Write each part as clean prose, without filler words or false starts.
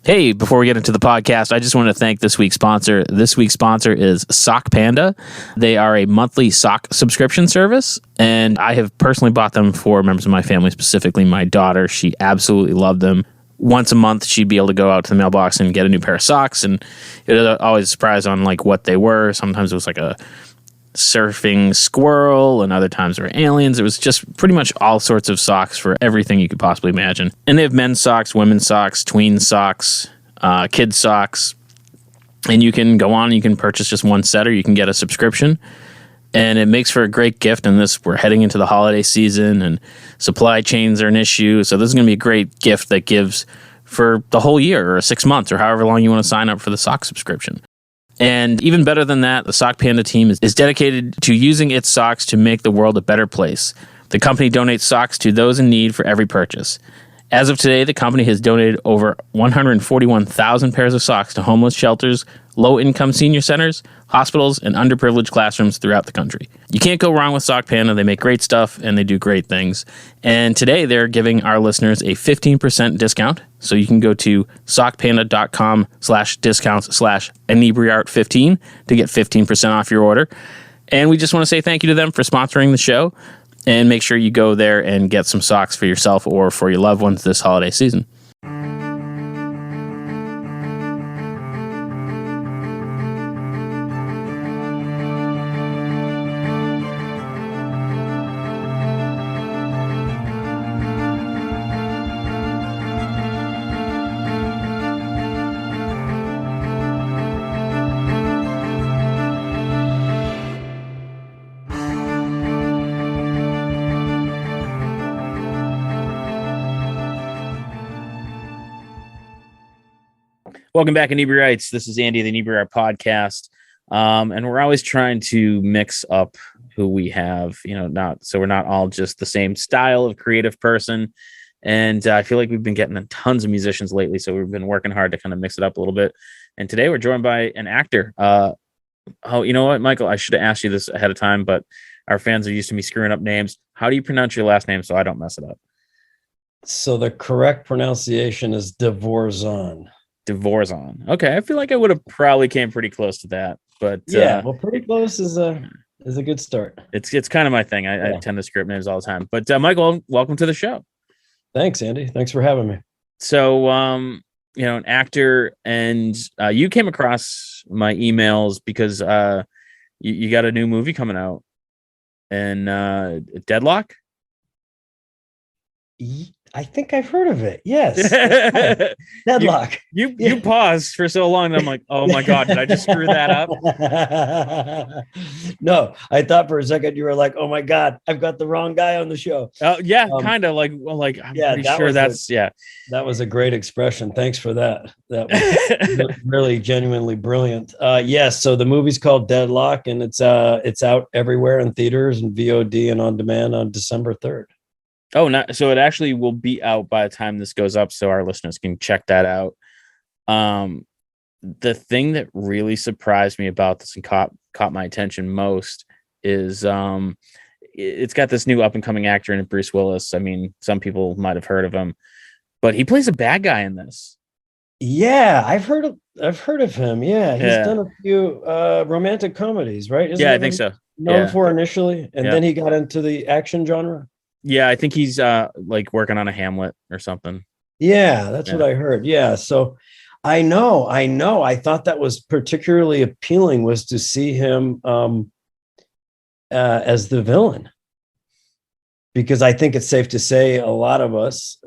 Hey, before we get into the podcast, I just want to thank this week's sponsor. This week's sponsor is Sock Panda. They are a monthly sock subscription service, and I have personally bought them for members of my family, specifically my daughter. She absolutely loved them. Once a month, she'd be able to go out to the mailbox and get a new pair of socks, and it was always a surprise on like what they were. Sometimes it was like a surfing squirrel, and other times there were aliens. It was just pretty much all sorts of socks for everything you could possibly imagine. And they have men's socks, women's socks, tween socks, kids socks, and you can go on and you can purchase just one set, or you can get a subscription, and it makes for a great gift. And we're heading into the holiday season, and supply chains are an issue, so this is going to be a great gift that gives for the whole year or 6 months or however long you want to sign up for the sock subscription. And even better than that, the Sock Panda team is dedicated to using its socks to make the world a better place. The company donates socks to those in need for every purchase. As of today, the company has donated over 141,000 pairs of socks to homeless shelters, low-income senior centers, hospitals, and underprivileged classrooms throughout the country. You can't go wrong with Sock Panda. They make great stuff, and they do great things. And today, they're giving our listeners a 15% discount. So you can go to sockpanda.com/discounts/Inebri-art15 to get 15% off your order. And we just want to say thank you to them for sponsoring the show. And make sure you go there and get some socks for yourself or for your loved ones this holiday season. Welcome back, Inebri-ites. This is Andy, the Inebri-art podcast. And we're always trying to mix up who we have, so we're not all just the same style of creative person. And I feel like we've been getting tons of musicians lately, so we've been working hard to kind of mix it up a little bit. And today we're joined by an actor. You know what, Michael? I should have asked you this ahead of time, but our fans are used to me screwing up names. How do you pronounce your last name so I don't mess it up? So the correct pronunciation is DeVorzon. DeVorzon. Okay, I feel like I would have probably came pretty close to that, but well, pretty close is a good start. It's kind of my thing. I tend to screw up names all the time. But Michael, welcome to the show. Thanks, Andy. Thanks for having me. So, an actor, and you came across my emails because you got a new movie coming out, and Deadlock. I think I've heard of it. Yes. Deadlock. You paused for so long. And I'm like, oh my God, did I just screw that up? No, I thought for a second you were like, oh my God, I've got the wrong guy on the show. Yeah, kind of I'm pretty sure that was a great expression. Thanks for that. That was really genuinely brilliant. Yes. So the movie's called Deadlock, and it's out everywhere in theaters and VOD and on demand on December 3rd. Oh, so it actually will be out by the time this goes up, so our listeners can check that out. The thing that really surprised me about this and caught my attention most is it's got this new up and coming actor in it, Bruce Willis. I mean, some people might have heard of him, but he plays a bad guy in this. Yeah, I've heard of him. Yeah, he's done a few romantic comedies, right? I think so. Known for initially, and then he got into the action genre. Yeah, I think he's working on a Hamlet or something. Yeah, that's what I heard. Yeah, so I know. I thought that was particularly appealing, was to see him as the villain, because I think it's safe to say a lot of us,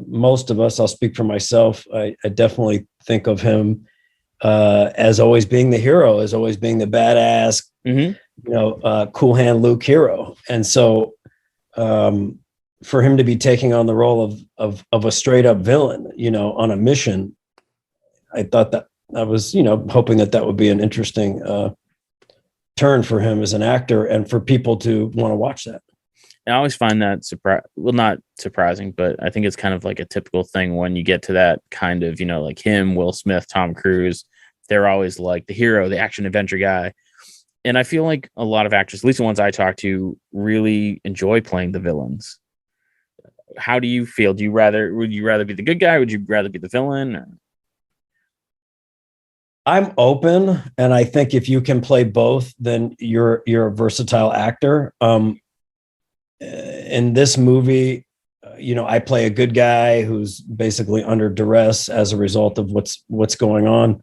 most of us, I'll speak for myself, I definitely think of him as always being the hero, as always being the badass, cool hand Luke hero, and so. For him to be taking on the role of a straight up villain, on a mission, I thought that I was, hoping that would be an interesting turn for him as an actor and for people to want to watch that. I always find that not surprising, but I think it's kind of like a typical thing when you get to that kind of, like him, Will Smith, Tom Cruise, they're always like the hero, the action adventure guy. And I feel like a lot of actors, at least the ones I talk to, really enjoy playing the villains. How do you feel? Would you rather be the good guy? Would you rather be the villain? Or? I'm open, and I think if you can play both, then you're a versatile actor. In this movie, I play a good guy who's basically under duress as a result of what's going on.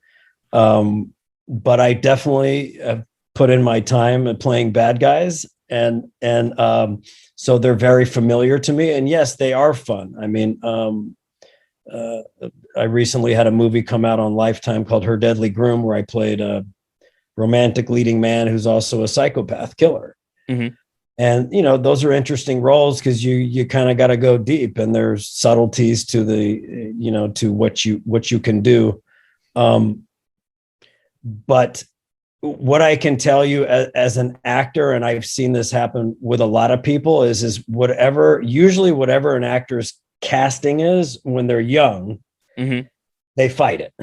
But I definitely have put in my time at playing bad guys, and so they're very familiar to me. And yes, they are fun. I mean, uh, I recently had a movie come out on Lifetime called Her Deadly Groom, where I played a romantic leading man who's also a psychopath killer. Mm-hmm. And those are interesting roles because you kind of got to go deep, and there's subtleties to the to what you can do. But what I can tell you as an actor, and I've seen this happen with a lot of people, is usually whatever an actor's casting is when they're young, Mm-hmm. they fight it.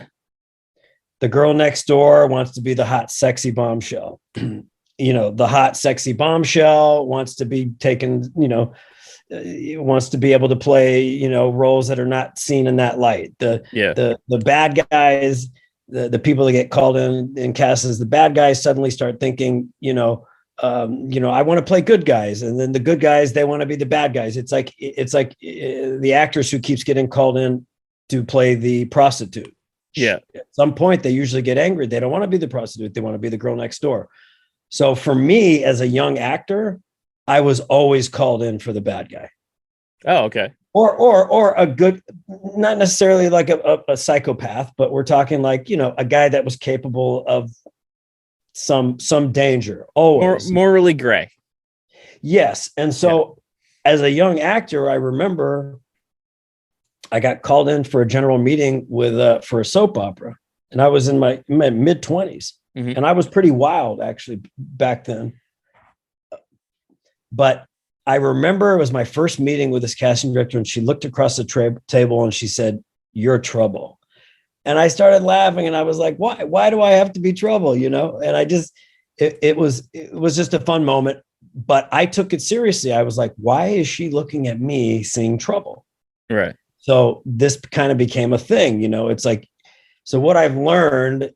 The girl next door wants to be the hot, sexy bombshell. The hot, sexy bombshell wants to be taken, wants to be able to play, roles that are not seen in that light. The bad guys, the people that get called in and cast as the bad guys suddenly start thinking, I want to play good guys, and then the good guys, they want to be the bad guys. It's like the actress who keeps getting called in to play the prostitute. Yeah. At some point, they usually get angry. They don't want to be the prostitute. They want to be the girl next door. So for me, as a young actor, I was always called in for the bad guy. Oh, okay. Or a good, not necessarily like a psychopath, but we're talking like, a guy that was capable of some danger. Always morally gray. Yes. And so as a young actor, I remember I got called in for a general meeting for a soap opera, and I was in my mid 20s. Mm-hmm. And I was pretty wild actually back then. But I remember it was my first meeting with this casting director, and she looked across the table and she said, "You're trouble." And I started laughing, and I was like, why do I have to be trouble? And I just, it was just a fun moment, but I took it seriously. I was like, why is she looking at me seeing trouble? Right. So this kind of became a thing, it's like, so what I've learned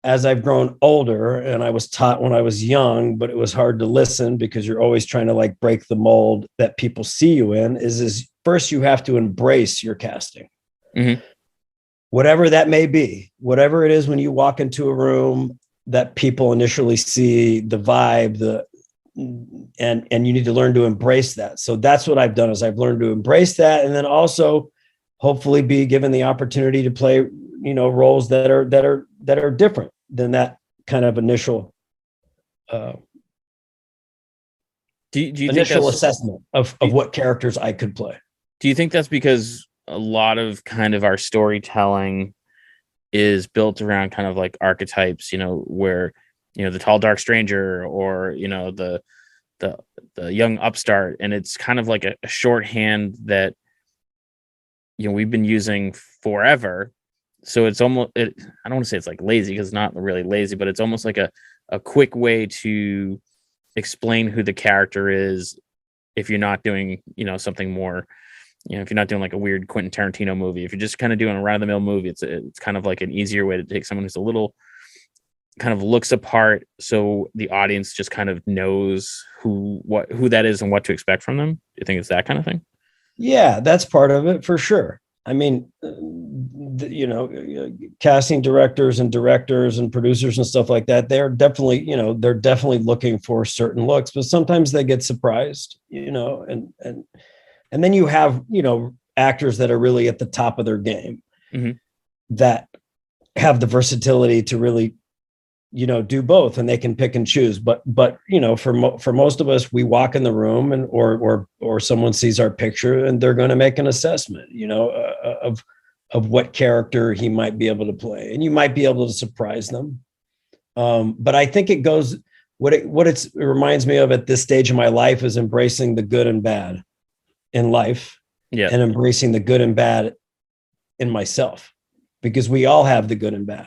as I've grown older, and I was taught when I was young, but it was hard to listen because you're always trying to like break the mold that people see you in, is first you have to embrace your casting. Mm-hmm. Whatever that may be, whatever it is when you walk into a room that people initially see, the vibe, and you need to learn to embrace that. So that's what I've done, is I've learned to embrace that, and then also hopefully be given the opportunity to play, roles that are different than that kind of initial do you initial think assessment of what characters I could play. Do you think that's because a lot of kind of our storytelling is built around kind of like archetypes, where, the tall, dark stranger, or, the young upstart, and it's kind of like a shorthand that, we've been using forever. So it's almost, I don't want to say it's like lazy, because it's not really lazy, but it's almost like a quick way to explain who the character is if you're not doing, something more, if you're not doing like a weird Quentin Tarantino movie. If you're just kind of doing a run-of-the-mill movie, it's kind of like an easier way to take someone who's a little kind of looks apart, so the audience just kind of knows who that is and what to expect from them. Do you think it's that kind of thing? Yeah, that's part of it for sure. I mean, casting directors and directors and producers and stuff like that, they're definitely looking for certain looks, but sometimes they get surprised, and then you have, actors that are really at the top of their game, mm-hmm. that have the versatility to really, do both, and they can pick and choose. But for most of us, we walk in the room and or someone sees our picture and they're going to make an assessment, of what character he might be able to play, and you might be able to surprise them. But I think it goes, it reminds me of at this stage of my life is embracing the good and bad in life, and embracing the good and bad in myself, because we all have the good and bad,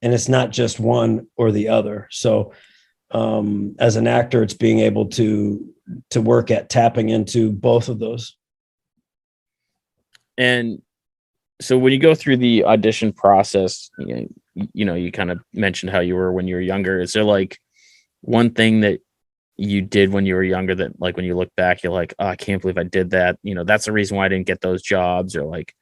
and it's not just one or the other. So as an actor, it's being able to work at tapping into both of those. And so when you go through the audition process, you kind of mentioned how you were when you were younger. Is there like one thing that you did when you were younger that like when you look back, you're like, oh, I can't believe I did that. That's the reason why I didn't get those jobs, or like,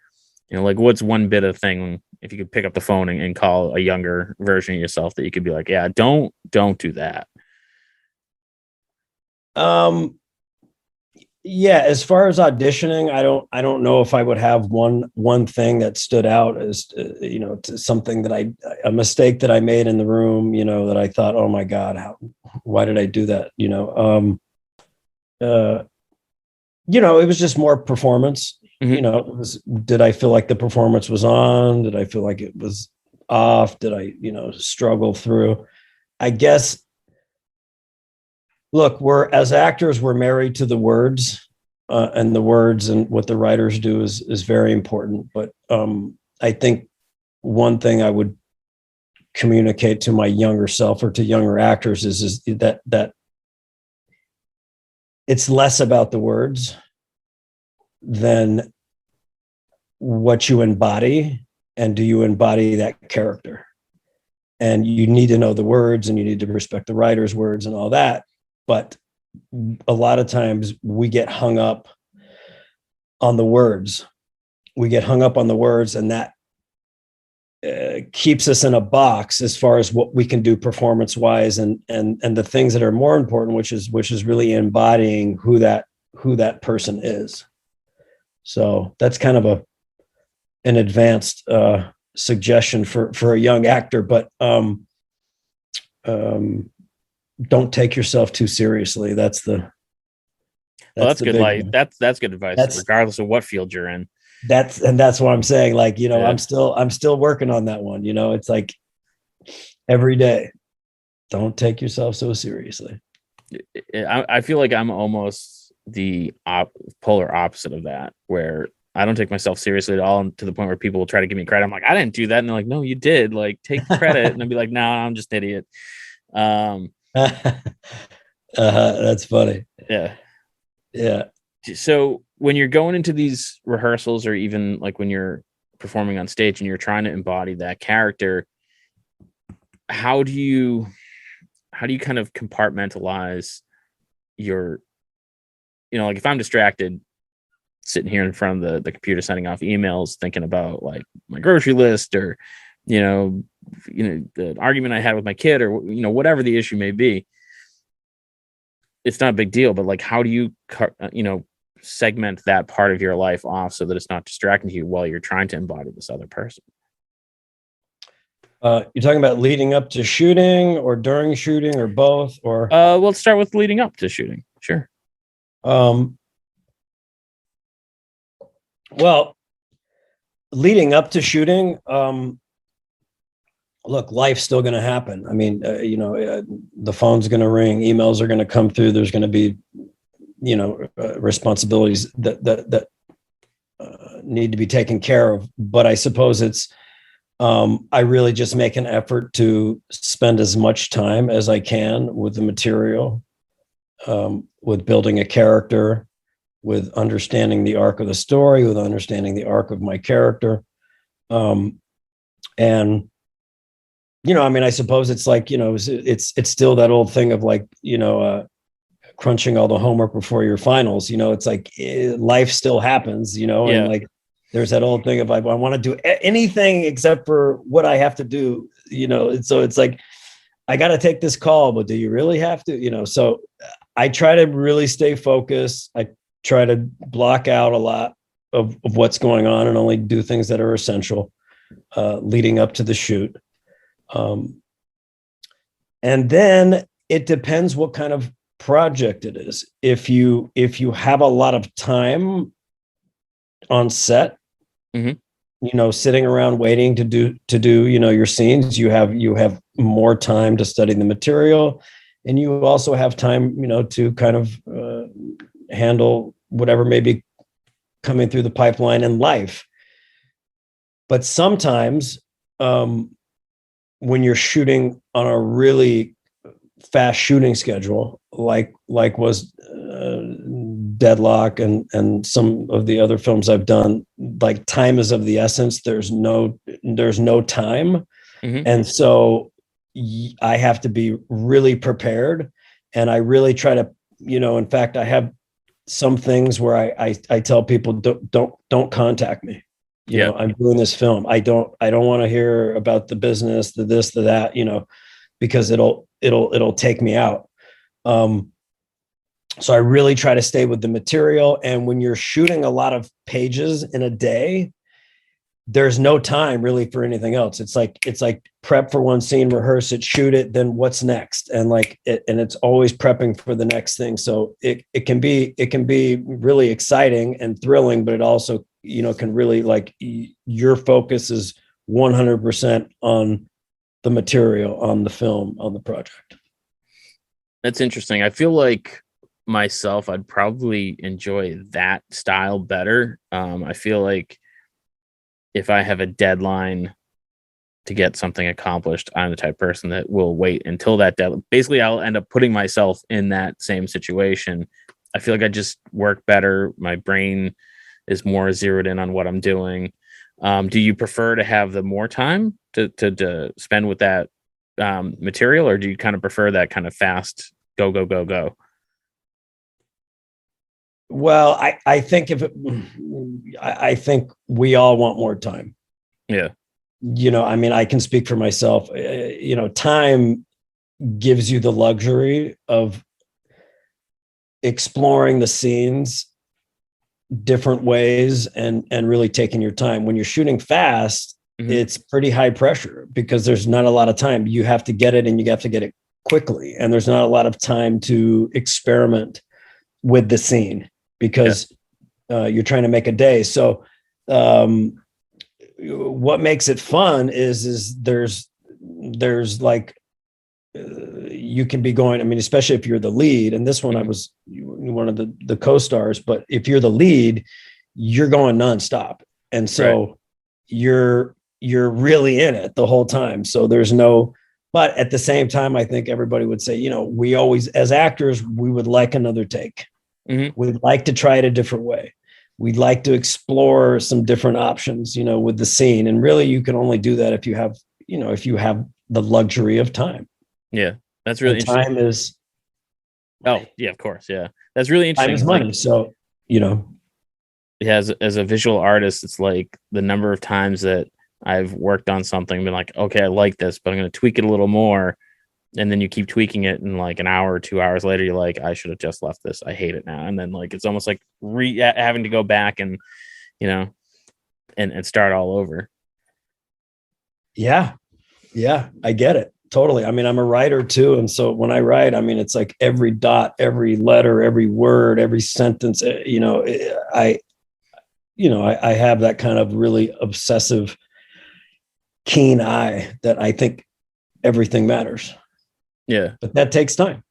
like what's one bit of thing if you could pick up the phone and call a younger version of yourself that you could be like, yeah, don't do that. Yeah, as far as auditioning, I don't know if I would have one thing that stood out as to something that a mistake that I made in the room, that I thought, oh my God, why did I do that? It was just more performance. Mm-hmm. Did I feel like the performance was on? Did I feel like it was off? Did I, struggle through? I guess, look, as actors, we're married to the words, and the words and what the writers do is very important. But I think one thing I would communicate to my younger self or to younger actors is that it's less about the words than what you embody, and do you embody that character? And you need to know the words, and you need to respect the writer's words and all that. But a lot of times we get hung up on the words. And that keeps us in a box as far as what we can do performance wise, and the things that are more important, which is really embodying who that person is. So that's kind of an advanced suggestion for a young actor, but don't take yourself too seriously. That's good. Like that's good advice, regardless of what field you're in. That's what I'm saying. Like, I'm still working on that one. It's like every day, don't take yourself so seriously. I feel like I'm almost the polar opposite of that, where I don't take myself seriously at all, and to the point where people will try to give me credit. I'm like, I didn't do that. And they're like, no, you did. Like, take credit. And I'll be like, no, I'm just an idiot. That's funny. Yeah. So when you're going into these rehearsals, or even like when you're performing on stage and you're trying to embody that character, how do you kind of compartmentalize your, like if I'm distracted sitting here in front of the computer sending off emails, thinking about like my grocery list, or the argument I had with my kid, or whatever the issue may be, it's not a big deal. But like, how do you segment that part of your life off so that it's not distracting you while you're trying to embody this other person? You're talking about leading up to shooting, or during shooting, or both? Or let's start with leading up to shooting. Sure. Well, leading up to shooting, look, life's still going to happen. I mean, the phone's going to ring, emails are going to come through. There's going to be, responsibilities that need to be taken care of. But I suppose it's, I really just make an effort to spend as much time as I can with the material, with building a character, with understanding the arc of the story, with understanding the arc of my character. And, I suppose it's like, it's still that old thing of like, crunching all the homework before your finals. It's like life still happens, and like there's that old thing of I want to do anything except for what I have to do, and so it's like, I got to take this call, but do you really have to, so I try to really stay focused. I try to block out a lot of what's going on and only do things that are essential leading up to the shoot. And then it depends what kind of project it is. If you have a lot of time on set, mm-hmm. Sitting around waiting to do your scenes, you have more time to study the material, and you also have time to kind of handle whatever may be coming through the pipeline in life. But sometimes when you're shooting on a really fast shooting schedule, like was Deadlock and some of the other films I've done, like time is of the essence. There's no time. Mhm. And so I have to be really prepared. And I really try to, in fact, I have some things where I tell people, don't contact me. Yeah. I'm doing this film. I don't want to hear about the business, the this, the that, because it'll take me out. So I really try to stay with the material. And when you're shooting a lot of pages in a day, there's no time really for anything else. It's like prep for one scene, rehearse it, shoot it, then what's next? And and it's always prepping for the next thing. So it can be really exciting and thrilling, but it also, can really your focus is 100% on the material, on the film, on the project. That's interesting. I feel like myself, I'd probably enjoy that style better. I feel like if I have a deadline to get something accomplished, I'm the type of person that will wait until that deadline. Basically, I'll end up putting myself in that same situation. I feel like I just work better. My brain is more zeroed in on what I'm doing. Do you prefer to have the more time to spend with that material, or do you kind of prefer that kind of fast go, go, go, go? Well, I think I think we all want more time. Yeah. I can speak for myself. Time gives you the luxury of exploring the scenes different ways and really taking your time. When you're shooting fast, it's pretty high pressure because there's not a lot of time. You have to get it and you have to get it quickly. And there's not a lot of time to experiment with the scene because you're trying to make a day. So what makes it fun is there's you can be going, especially if you're the lead, and this one I was one of the co-stars, but if you're the lead, you're going nonstop. And so you're really in it the whole time. So but at the same time, I think everybody would say, we always, as actors, we would like another take. We'd like to try it a different way. We'd like to explore some different options, with the scene. And really you can only do that if you have the luxury of time. Yeah. That's really interesting. Time is. Oh yeah, of course. Yeah. That's really interesting. Time is money. So, as a visual artist, it's like the number of times that I've worked on something and been like, okay, I like this, but I'm going to tweak it a little more. And then you keep tweaking it, and like an hour or 2 hours later, you're like, I should have just left this. I hate it now. And then it's almost like having to go back and, and start all over. Yeah. Yeah. I get it. Totally. I'm a writer too. And so when I write, it's like every dot, every letter, every word, every sentence, I have that kind of really obsessive, keen eye that I think everything matters. Yeah. But that takes time.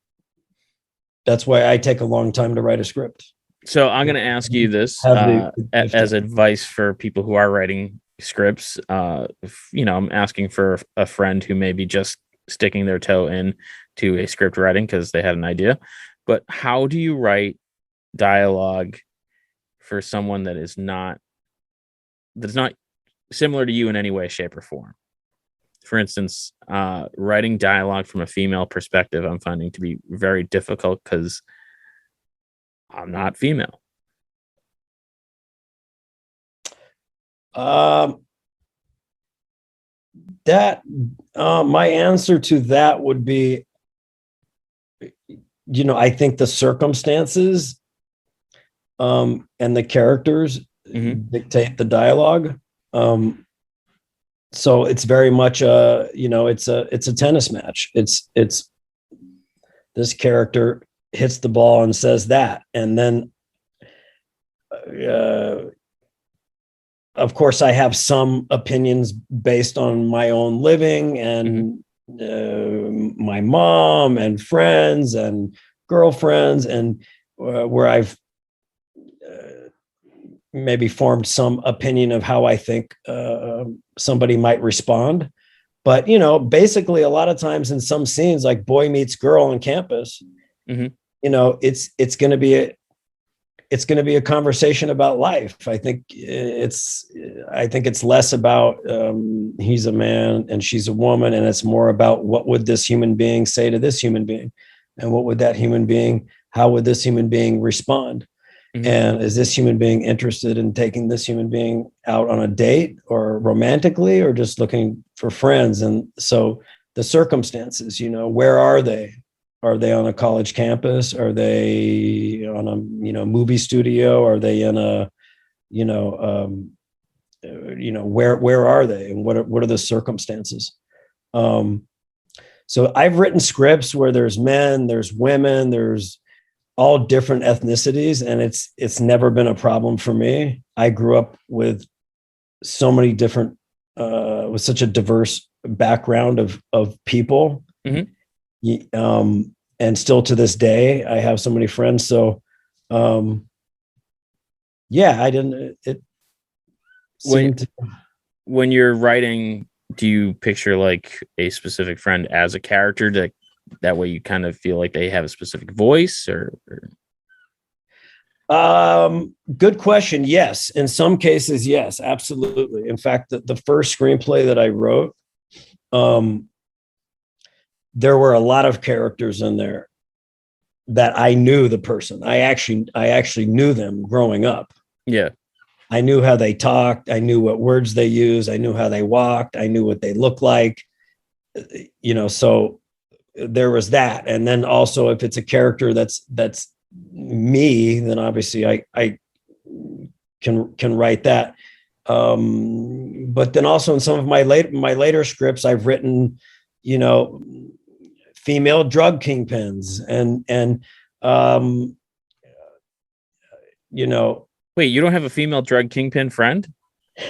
That's why I take a long time to write a script. So I'm going to ask you this as advice for people who are writing scripts. I'm asking for a friend who may be just sticking their toe in to a script writing because they had an idea. But how do you write dialogue for someone that's not similar to you in any way, shape, or form? For instance, writing dialogue from a female perspective, I'm finding to be very difficult because I'm not female. My answer to that would be, I think the circumstances and the characters dictate the dialogue. So it's very much it's a tennis match. It's this character hits the ball and says that, and then of course I have some opinions based on my own living and my mom and friends and girlfriends, and where I've maybe formed some opinion of how I think somebody might respond. But, basically a lot of times in some scenes, like boy meets girl on campus, it's going to be it's going to be a conversation about life. I think it's less about he's a man and she's a woman, and it's more about what would this human being say to this human being, and what would that human being, how would this human being respond? Mm-hmm. And is this human being interested in taking this human being out on a date or romantically, or just looking for friends? And so the circumstances, where are they? Are they on a college campus? Are they on a movie studio? Are they in a where are they, and what are the circumstances? So I've written scripts where there's men, there's women, there's all different ethnicities, and it's never been a problem for me. I grew up with so many different with such a diverse background of people. Mm-hmm. And still to this day, I have so many friends. So, I didn't. When you're writing, do you picture like a specific friend as a character that way you kind of feel like they have a specific voice, or? Good question. Yes. In some cases, yes, absolutely. In fact, the first screenplay that I wrote, there were a lot of characters in there that I knew the person. I actually knew them growing up. Yeah. I knew how they talked. I knew what words they used. I knew how they walked. I knew what they looked like, so there was that. And then also, if it's a character that's me, then obviously I can write that. But then also in some of my later scripts, I've written, female drug kingpins and Wait, you don't have a female drug kingpin friend? I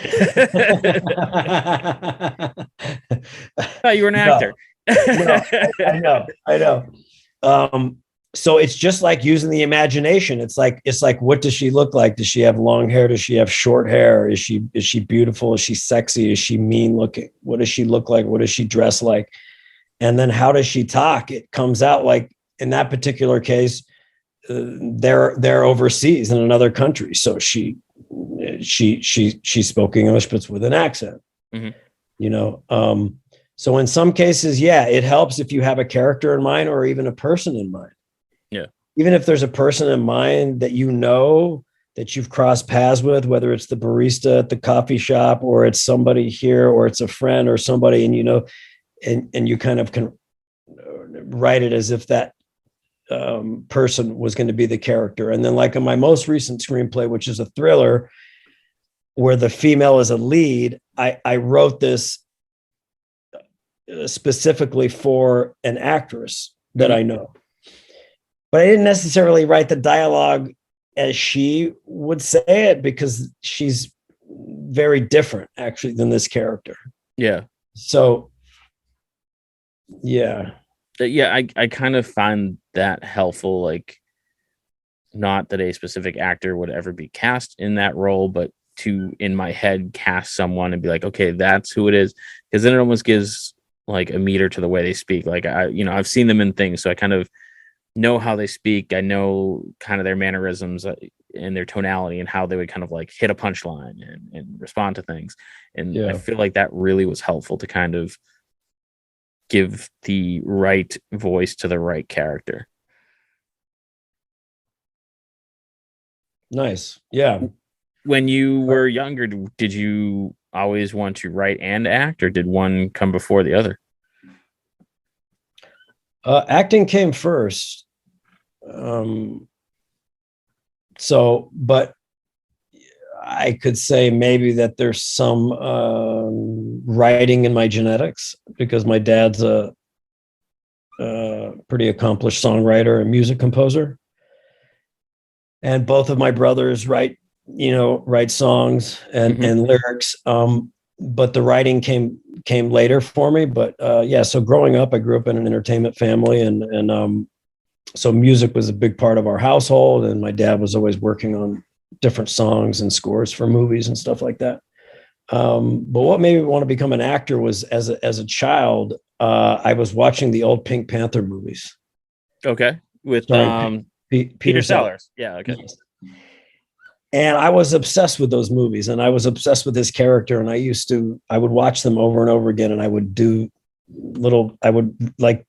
thought you were an actor. No, I know. So it's just like using the imagination. It's like, what does she look like? Does she have long hair? Does she have short hair? Is she beautiful? Is she sexy? Is she mean looking? What does she look like? What does she dress like? And then how does she talk? It comes out like, in that particular case, they're overseas in another country. So she spoke English, but with an accent, mm-hmm. So in some cases, it helps if you have a character in mind or even a person in mind. Yeah. Even if there's a person in mind that that you've crossed paths with, whether it's the barista at the coffee shop, or it's somebody here, or it's a friend or somebody, and and you kind of can write it as if that person was going to be the character. And then, like in my most recent screenplay, which is a thriller where the female is a lead, I wrote this specifically for an actress that I know, but I didn't necessarily write the dialogue as she would say it, because she's very different actually than this character. Yeah. So yeah, I kind of find that helpful. Like, not that a specific actor would ever be cast in that role, but to, in my head, cast someone and be like, okay, that's who it is. Because then it almost gives like a meter to the way they speak. Like, I've seen them in things, so I kind of know how they speak. I know kind of their mannerisms and their tonality and how they would kind of like hit a punchline and respond to things. And I feel like that really was helpful to kind of give the right voice to the right character. Nice. Yeah. When you were younger, did you always want to write and act, or did one come before the other? Acting came first. But I could say maybe that there's some writing in my genetics, because my dad's a pretty accomplished songwriter and music composer. And both of my brothers write songs and lyrics. But the writing came later for me. But so growing up, I grew up in an entertainment family, and so music was a big part of our household. And my dad was always working on different songs and scores for movies and stuff like that. But what made me want to become an actor was, as a child, I was watching the old Pink Panther movies. Okay, with Peter Sellers. Yeah. Okay. Yes. And I was obsessed with those movies, and I was obsessed with his character. And I would watch them over and over again, and I would like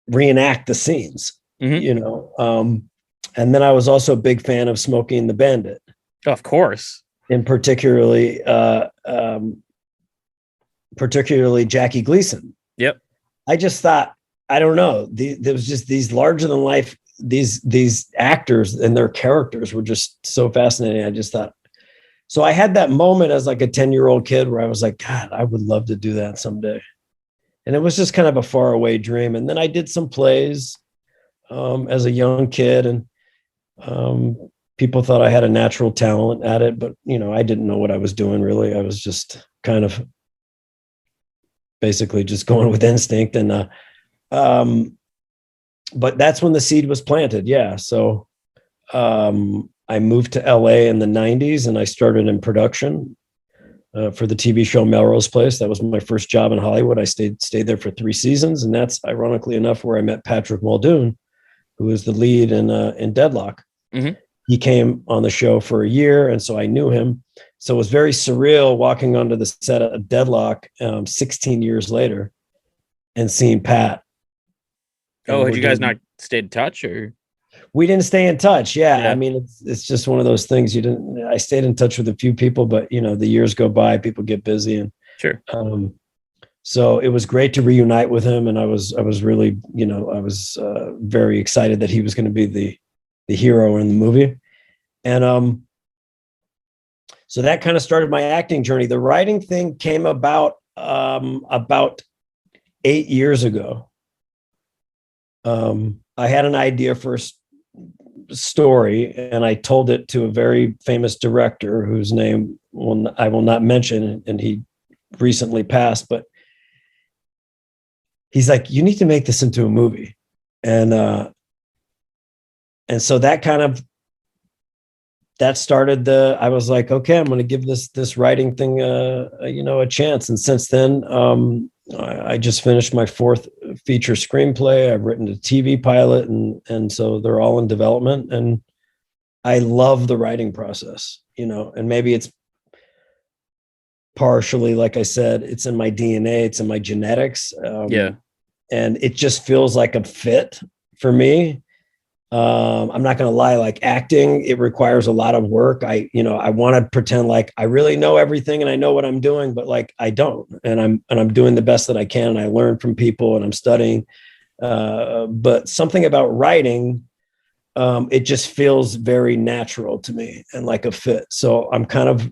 reenact the scenes, and then I was also a big fan of Smokey and the Bandit. Of course. And particularly Jackie Gleason. Yep. I just thought, I don't know, there was just these larger than life, these actors and their characters were just so fascinating. I just thought, so I had that moment as like a 10-year-old kid where I was like, God, I would love to do that someday. And it was just kind of a faraway dream. And then I did some plays as a young kid, and people thought I had a natural talent at it, but I didn't know what I was doing really. I was just kind of basically just going with instinct. And but that's when the seed was planted. Yeah. So I moved to LA in the 90s, and I started in production for the TV show Melrose Place. That was my first job in Hollywood. I stayed there for 3 seasons, and that's ironically enough where I met Patrick Muldoon, who was the lead in Deadlock. Mm-hmm. He came on the show for a year, and so I knew him. So it was very surreal walking onto the set of Deadlock 16 years later and seeing Pat. Oh, had you guys not stayed in touch, or? We didn't stay in touch. Yeah. I mean, it's just one of those things I stayed in touch with a few people, but the years go by, people get busy, and sure. So it was great to reunite with him. And I was really, I was very excited that he was going to be the hero in the movie. And so that kind of started my acting journey. The writing thing came about 8 years ago. I had an idea for a story, and I told it to a very famous director whose name I will not mention, and he recently passed, but he's like, you need to make this into a movie. And so that started I was like, okay, I'm going to give this writing thing, a chance. And since then, I just finished my 4th feature screenplay. I've written a TV pilot, and so they're all in development. And I love the writing process, and maybe it's partially, like I said, it's in my DNA, it's in my genetics. And it just feels like a fit for me. I'm not going to lie, like acting, it requires a lot of work. I want to pretend like I really know everything and I know what I'm doing, but like I don't, and I'm doing the best that I can. And I learn from people, and I'm studying. But something about writing, it just feels very natural to me and like a fit. So I'm kind of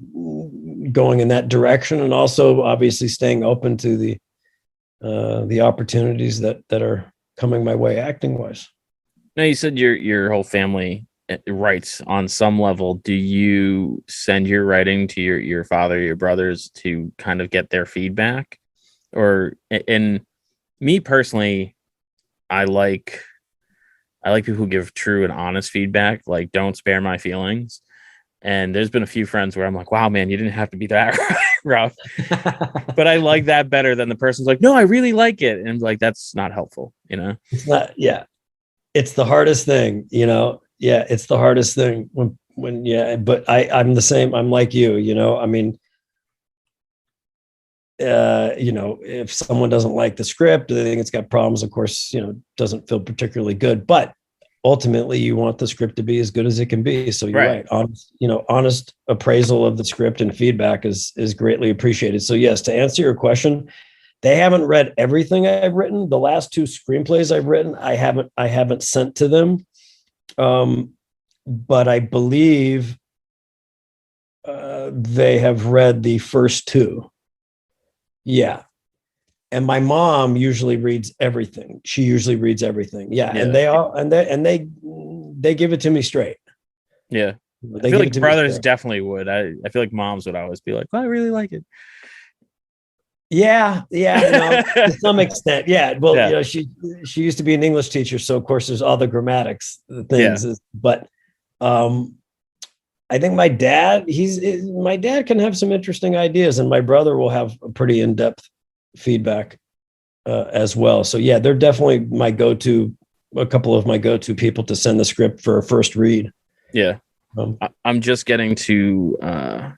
going in that direction, and also obviously staying open to the opportunities that are coming my way acting wise. Now, you said your whole family writes on some level. Do you send your writing to your father, your brothers, to kind of get their feedback? Or, and me personally, I like people who give true and honest feedback, like don't spare my feelings. And there's been a few friends where I'm like, wow, man, you didn't have to be that rough. But I like that better than the person's like, no, I really like it. And like, that's not helpful, It's not, yeah. It's the hardest thing, Yeah, it's the hardest thing when but I'm the same. I'm like you, I mean, if someone doesn't like the script, they think it's got problems, of course, doesn't feel particularly good, but ultimately you want the script to be as good as it can be. So you're right. Honest appraisal of the script and feedback is greatly appreciated. So yes, to answer your question, they haven't read everything I've written. The last 2 screenplays I've written, I haven't sent to them. But I believe they have read the first 2. Yeah. And my mom usually reads everything. She usually reads everything. Yeah. And they give it to me straight. Yeah. I feel like brothers definitely would. I feel like moms would always be like, well, I really like it. Yeah, to some extent. Yeah. Well, she used to be an English teacher, so of course there's all the grammatics things. Yeah. But I think my dad can have some interesting ideas, and my brother will have a pretty in-depth feedback as well. So yeah, they're definitely a couple of my go-to people to send the script for a first read. Yeah. I'm just getting to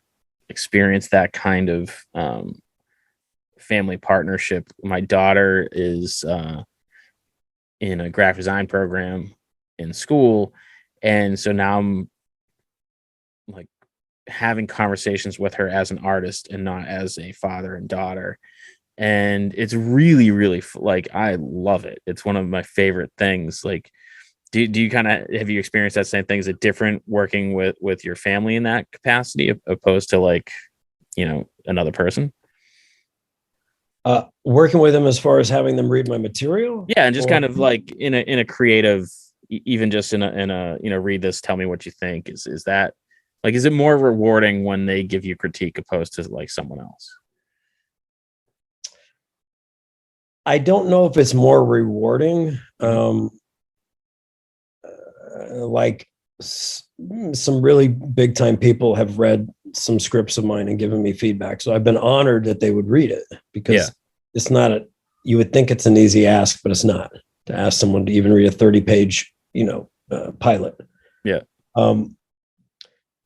experience that kind of family partnership. My daughter is in a graphic design program in school, and so now I'm like having conversations with her as an artist and not as a father and daughter. And it's really, really like, I love it. It's one of my favorite things. Like, do you kind of, have you experienced that same thing? Is it different working with your family in that capacity opposed to like, another person? Working with them as far as having them read my material. Yeah. And just kind of like in a creative, even just in a, read this, tell me what you think. Is that like, is it more rewarding when they give you critique opposed to like someone else? I don't know if it's more rewarding. Like some really big time people have read some scripts of mine and given me feedback. So I've been honored that they would read it, because it's not you would think it's an easy ask, but it's not, to ask someone to even read a 30-page, pilot. Yeah.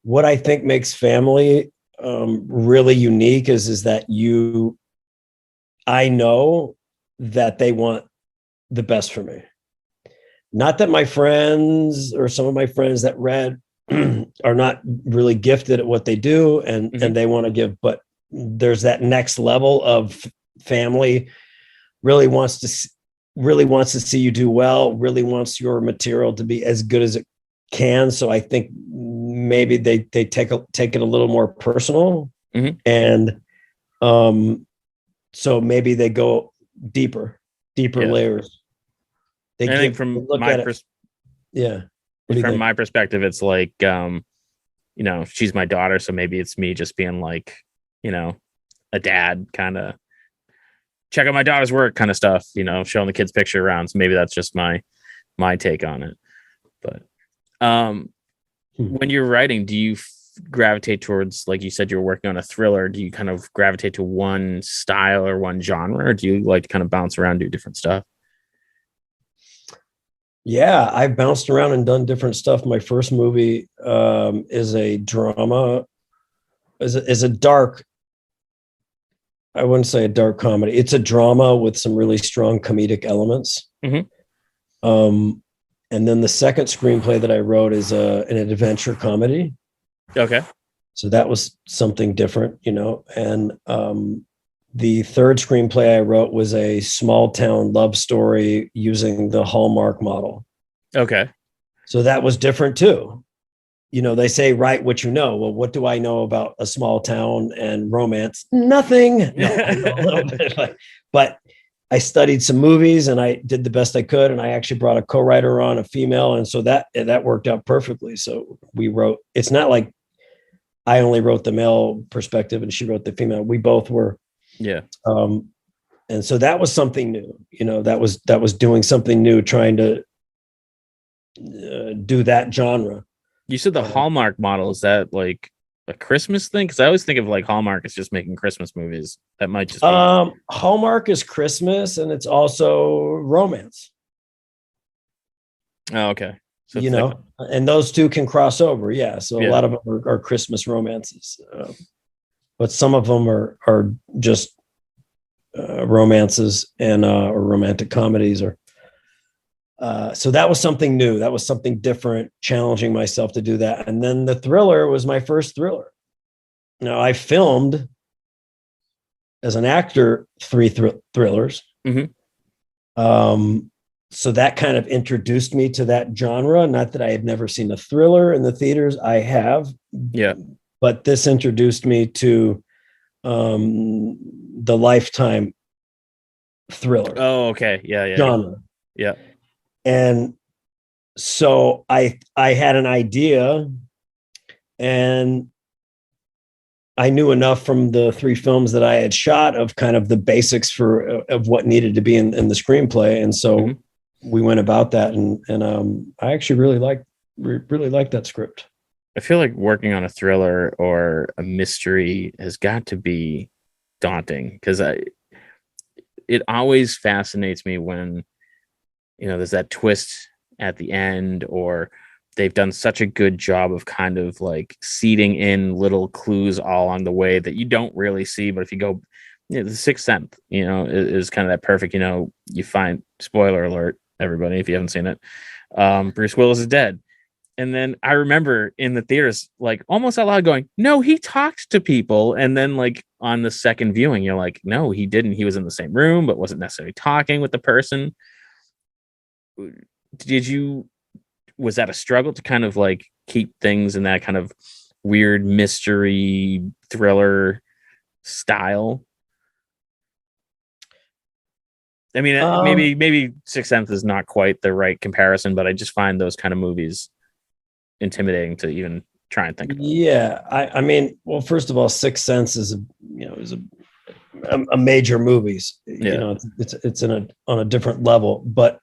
What I think makes family really unique is that I know that they want the best for me. Not that my friends or some of my friends that read are not really gifted at what they do and they want to give, but there's that next level of family really wants to see you do well, really wants your material to be as good as it can. So I think maybe they take it a little more personal, and so maybe they go deeper layers. I think from my perspective, it's like, she's my daughter, so maybe it's me just being like, a dad, kind of check out my daughter's work kind of stuff, showing the kids picture around. So maybe that's just my take on it. But when you're writing, do you gravitate towards, like you said, you're working on a thriller, do you kind of gravitate to one style or one genre, or do you like to kind of bounce around, do different stuff? Yeah, I've bounced around and done different stuff. My first movie is a drama, is a dark, I wouldn't say a dark comedy. It's a drama with some really strong comedic elements. And then the second screenplay that I wrote is an adventure comedy. Okay. So that was something different, and the third screenplay I wrote was a small town love story using the Hallmark model. Okay. So that was different too. They say, write what you know. Well, what do I know about a small town and romance? Nothing. No, I know a little bit, but I studied some movies and I did the best I could. And I actually brought a co-writer on, a female. And so that worked out perfectly. So we wrote, it's not like I only wrote the male perspective and she wrote the female. We both were. Yeah. And so that was something new, that was doing something new, trying to do that genre. You said the Hallmark model, is that like a Christmas thing? Because I always think of like Hallmark as just making Christmas movies. That might just be... Hallmark is Christmas and it's also romance. Oh, okay. So and those two can cross over. Yeah. So a lot of them are Christmas romances, but some of them are just romances and or romantic comedies, or so that was something new. That was something different, challenging myself to do that. And then the thriller was my first thriller. Now, I filmed as an actor 3 thrillers. So that kind of introduced me to that genre. Not that I had never seen a thriller in the theaters. I have. Yeah. But this introduced me to the Lifetime thriller. Oh, okay. Yeah. Genre. Yeah. And so I had an idea, and I knew enough from the 3 films that I had shot of kind of the basics of what needed to be in the screenplay. And so we went about that, and I actually really liked that script. I feel like working on a thriller or a mystery has got to be daunting, because it always fascinates me when, there's that twist at the end, or they've done such a good job of kind of like seeding in little clues all along the way that you don't really see. But if you go, the Sixth Sense, is kind of that perfect, you find, spoiler alert, everybody, if you haven't seen it, Bruce Willis is dead. And then I remember in the theaters, like almost out loud going, no, he talked to people. And then like on the second viewing, you're like, no, he didn't. He was in the same room, but wasn't necessarily talking with the person. Was that a struggle to kind of like keep things in that kind of weird mystery thriller style? I mean, maybe Sixth Sense is not quite the right comparison, but I just find those kind of movies intimidating to even try and think about. Yeah, I mean, well, first of all, Sixth Sense is a major movies. Yeah. It's on a different level, but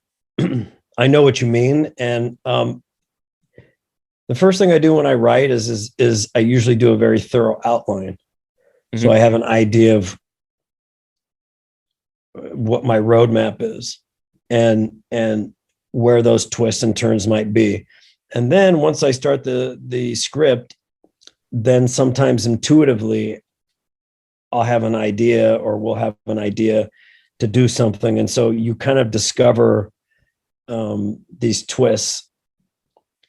I know what you mean. And the first thing I do when I write is I usually do a very thorough outline, so I have an idea of what my roadmap is and where those twists and turns might be. And then once I start the script, then sometimes intuitively I'll have an idea, or we'll have an idea to do something. And so you kind of discover these twists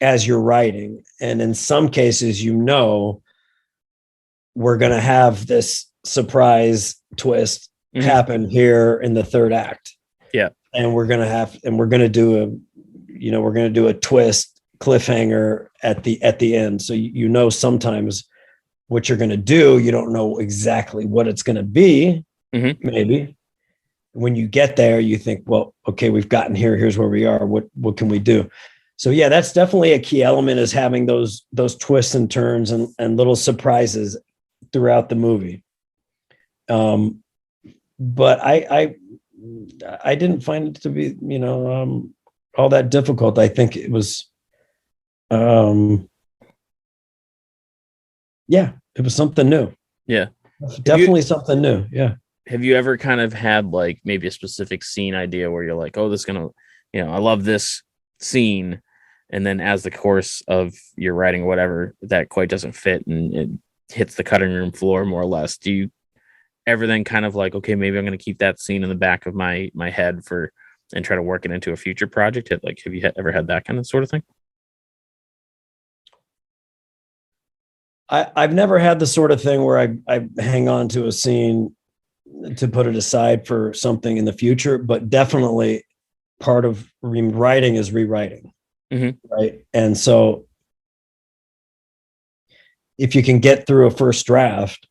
as you're writing. And in some cases, we're going to have this surprise twist happen here in the third act. Yeah. And we're going to do a twist cliffhanger at the end. So sometimes what you're going to do, you don't know exactly what it's going to be. Maybe when you get there, you think, well, okay, we've gotten here. Here's where we are. What can we do? So yeah, that's definitely a key element, is having those twists and turns and little surprises throughout the movie. But I didn't find it to be, all that difficult. I think it was, it was something new. Yeah. Definitely something new. Yeah. Have you ever kind of had like maybe a specific scene idea where you're like, oh, this is going to, I love this scene. And then as the course of your writing or whatever, that quite doesn't fit and it hits the cutting room floor more or less. Do you ever then kind of like, okay, maybe I'm going to keep that scene in the back of my head and try to work it into a future project? Have you ever had that kind of sort of thing? I've never had the sort of thing where I hang on to a scene to put it aside for something in the future, but definitely part of writing is rewriting. Right. And so if you can get through a first draft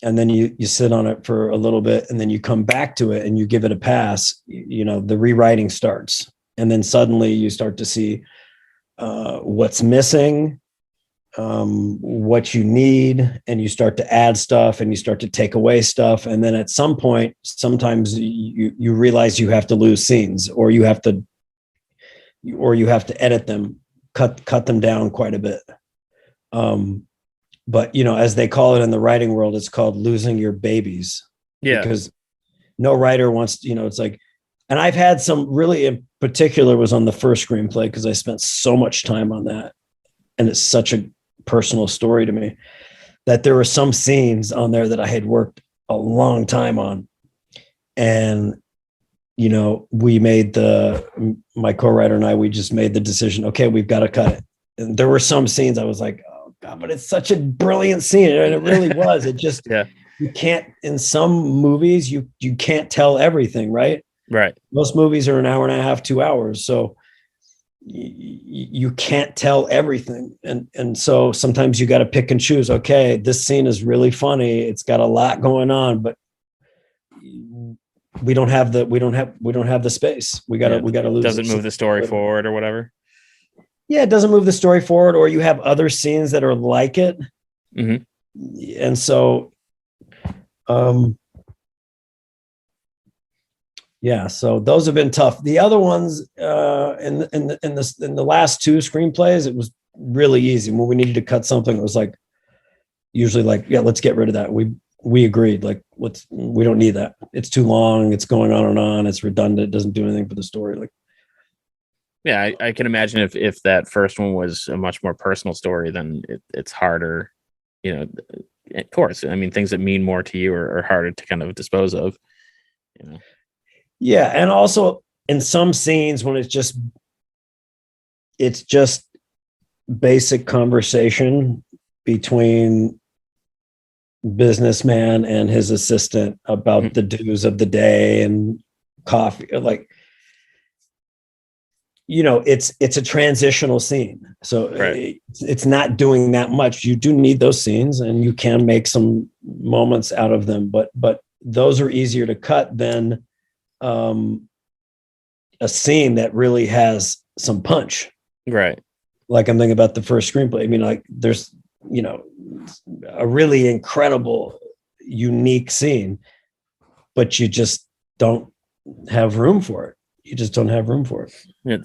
and then you sit on it for a little bit and then you come back to it and you give it a pass, the rewriting starts. And then suddenly you start to see what's missing, what you need, and you start to add stuff and you start to take away stuff. And then at some point, sometimes you realize you have to lose scenes, or you have to edit them, cut them down quite a bit. But as they call it in the writing world, it's called losing your babies. Yeah. Because no writer wants, it's like, and I've had some really, in particular was on the first screenplay, because I spent so much time on that. And it's such a personal story to me, that there were some scenes on there that I had worked a long time on. And, we made my co-writer and I, we just made the decision, okay, we've got to cut it. And there were some scenes I was like, oh God, but it's such a brilliant scene. And it really was. It just, you can't, in some movies, you can't tell everything, right? Right. Most movies are an hour and a half, 2 hours. So you can't tell everything. And so sometimes you got to pick and choose. Okay, this scene is really funny. It's got a lot going on, but we don't have the space. We got to lose. Doesn't move the story forward or whatever. Yeah, it doesn't move the story forward, or you have other scenes that are like it. And so, so those have been tough. The other ones, in the last two screenplays, it was really easy. When we needed to cut something, it was like, usually like, yeah, let's get rid of that. We agreed, like, we don't need that. It's too long. It's going on and on. It's redundant. It doesn't do anything for the story. Like, Yeah, I can imagine if that first one was a much more personal story, then it's harder, you know, of course. I mean, things that mean more to you are harder to kind of dispose of, you know. Yeah, and also in some scenes when it's just basic conversation between businessman and his assistant about the dues of the day and coffee, like, it's a transitional scene, so Right. it's not doing that much. You do need those scenes and you can make some moments out of them, but those are easier to cut than a scene that really has some punch. Right. Like, I'm thinking about the first screenplay. I mean, like, there's, a really incredible, unique scene, but you just don't have room for it. You just don't have room for it.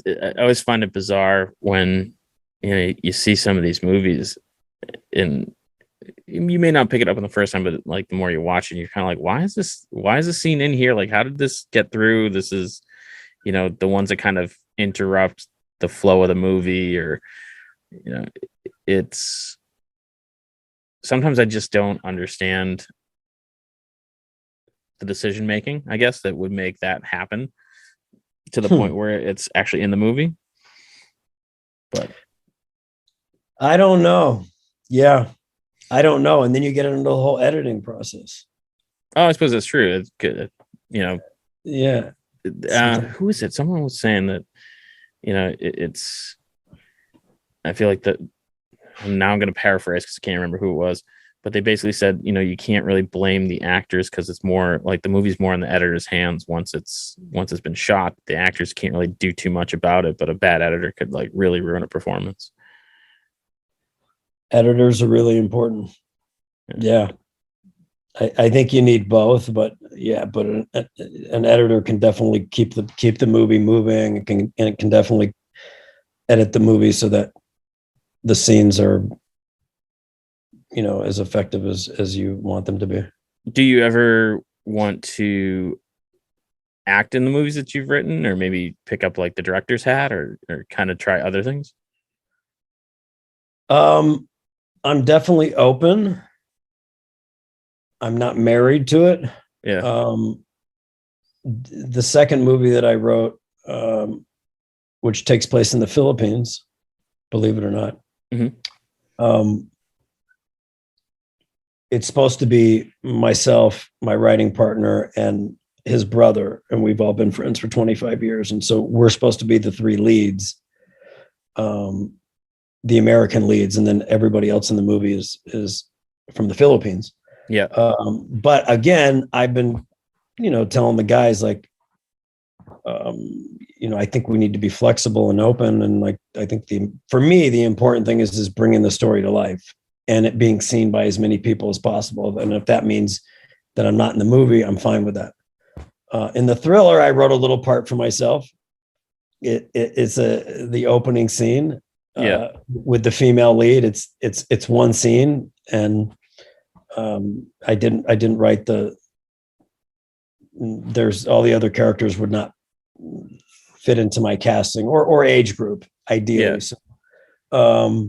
I always find it bizarre when you see some of these movies, and you may not pick it up on the first time, but like the more you watch it, you're kind of like, why is this scene in here? Like, how did this get through? This is, the ones that kind of interrupt the flow of the movie, or it's sometimes I just don't understand the decision making, I guess, that would make that happen to the point where it's actually in the movie. But I don't know. Yeah, I don't know. And then you get into the whole editing process. oh, I suppose that's true. It's good, Yeah. Who is it? Someone was saying that it's. I feel like that. Now I'm going to paraphrase because I can't remember who it was, but they basically said, you can't really blame the actors because it's more like the movie's more in the editor's hands once it's been shot. The actors can't really do too much about it, but a bad editor could like really ruin a performance. Editors are really important. Yeah. I think you need both, but an editor can definitely keep the movie moving. It can definitely edit the movie so that the scenes are, as effective as you want them to be. Do you ever want to act in the movies that you've written, or maybe pick up like the director's hat, or kind of try other things? I'm definitely open. I'm not married to it. Yeah. The second movie that I wrote, which takes place in the Philippines, believe it or not, it's supposed to be myself, my writing partner, and his brother, and we've all been friends for 25 years. And so we're supposed to be the three leads, the American leads, and then everybody else in the movie is from the Philippines. Yeah. But again, I've been, telling the guys, like, I think we need to be flexible and open. And like, I think for me, the important thing is bringing the story to life and it being seen by as many people as possible. And if that means that I'm not in the movie, I'm fine with that. In the thriller, I wrote a little part for myself. It's the opening scene with the female lead. It's one scene, and I didn't write there's all the other characters would not fit into my casting or age group ideally. Yeah.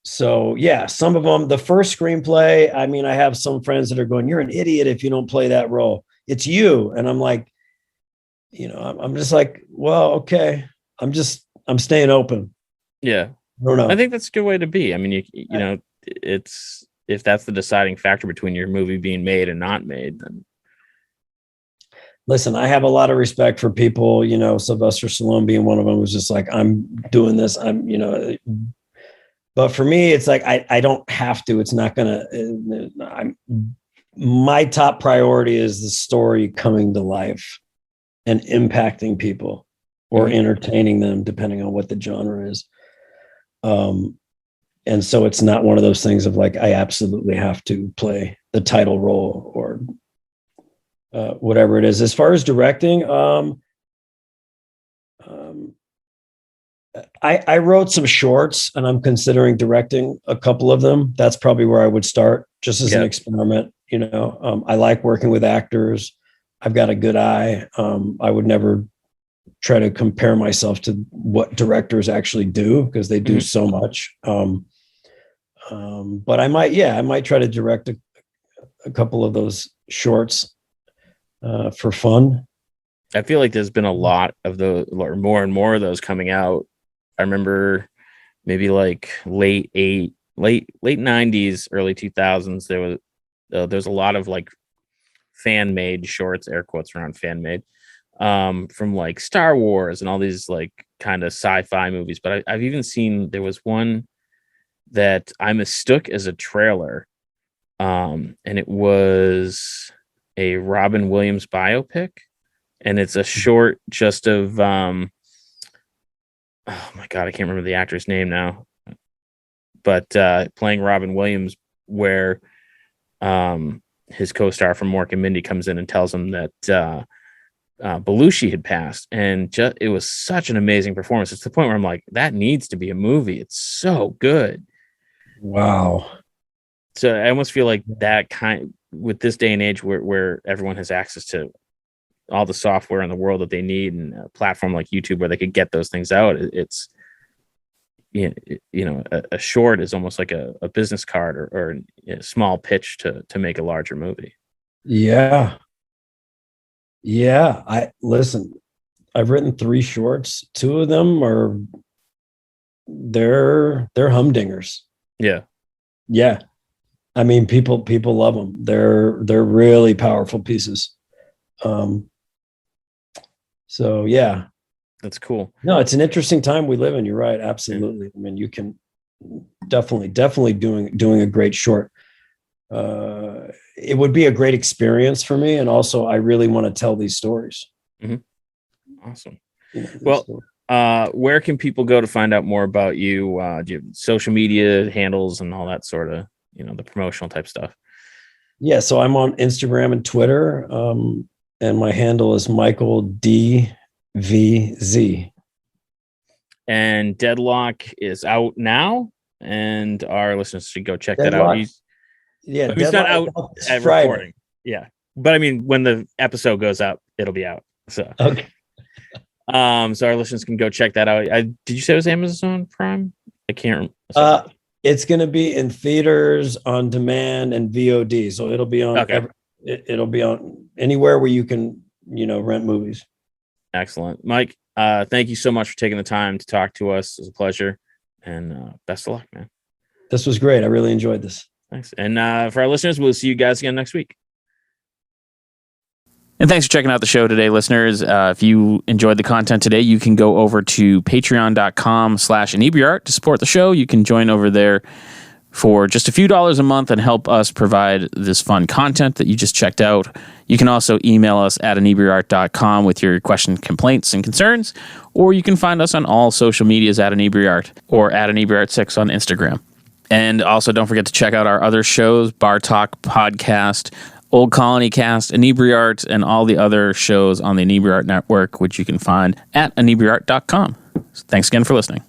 So yeah, some of them, the first screenplay, I mean, I have some friends that are going, "You're an idiot if you don't play that role. It's you." And I'm like, I'm just like, well, okay. I'm staying open. Yeah. I don't know. I think that's a good way to be. I mean, it's, if that's the deciding factor between your movie being made and not made, then. Listen, I have a lot of respect for people, Sylvester Stallone being one of them, was just like, I'm doing this. But for me, it's like, I don't have to. It's not going to, my top priority is the story coming to life and impacting people or entertaining them, depending on what the genre is. And so it's not one of those things of like, I absolutely have to play the title role or whatever it is. As far as directing, I wrote some shorts and I'm considering directing a couple of them. That's probably where I would start, just as an experiment. I like working with actors. I've got a good eye. I would never try to compare myself to what directors actually do, because they do so much. But I might try to direct a couple of those shorts for fun. I feel like there's been a lot of those, or more and more of those coming out. I remember maybe like late 90s, early 2000s. There's a lot of like fan made shorts, air quotes around fan made, from like Star Wars and all these like kind of sci-fi movies. But I've even seen, there was one that I mistook as a trailer, and it was a Robin Williams biopic, and it's a short just of oh my god, I can't remember the actor's name now, but playing Robin Williams, where his co-star from Mork and Mindy comes in and tells him that Belushi had passed, and it was such an amazing performance. It's the point where I'm like, that needs to be a movie. It's so good. Wow. So I almost feel like that with this day and age where everyone has access to all the software in the world that they need, and a platform like YouTube where they could get those things out, it's, you know, a short is almost like a business card or a small pitch to make a larger movie. Yeah. I've written 3 shorts. 2 of them they're humdingers. Yeah. I mean, people love them. They're really powerful pieces. So yeah, that's cool. No, it's an interesting time we live in. You're right. Absolutely. I mean, you can definitely doing a great short. It would be a great experience for me. And also I really want to tell these stories. Mm-hmm. Awesome. Where can people go to find out more about you? Do you have social media handles and all that sort of, the promotional type stuff? Yeah. So I'm on Instagram and Twitter. And my handle is Michael DVZ. And Deadlock is out now, and our listeners should go check that out. He's not out at Friday. Recording. Yeah. But I mean, when the episode goes up, it'll be out. So okay. So our listeners can go check that out. Did you say it was Amazon Prime? I can't remember. It's going to be in theaters, on demand, and VOD. So it'll be on. Okay. It'll be on anywhere where you can, rent movies. Excellent, Mike. Thank you so much for taking the time to talk to us. It was a pleasure, and best of luck, man. This was great. I really enjoyed this. Thanks. And for our listeners, we'll see you guys again next week. And thanks for checking out the show today, listeners. If you enjoyed the content today, you can go over to patreon.com/Inebri-art to support the show. You can join over there for just a few dollars a month and help us provide this fun content that you just checked out. You can also email us at Inebri-art.com with your questions, complaints, and concerns, or you can find us on all social medias at Inebri-art or at Inebri-art6 on Instagram. And also don't forget to check out our other shows, Bar Talk Podcast, Old Colony Cast, Inebri-art, and all the other shows on the Inebri-art Network, which you can find at Inebri-art.com. Thanks again for listening.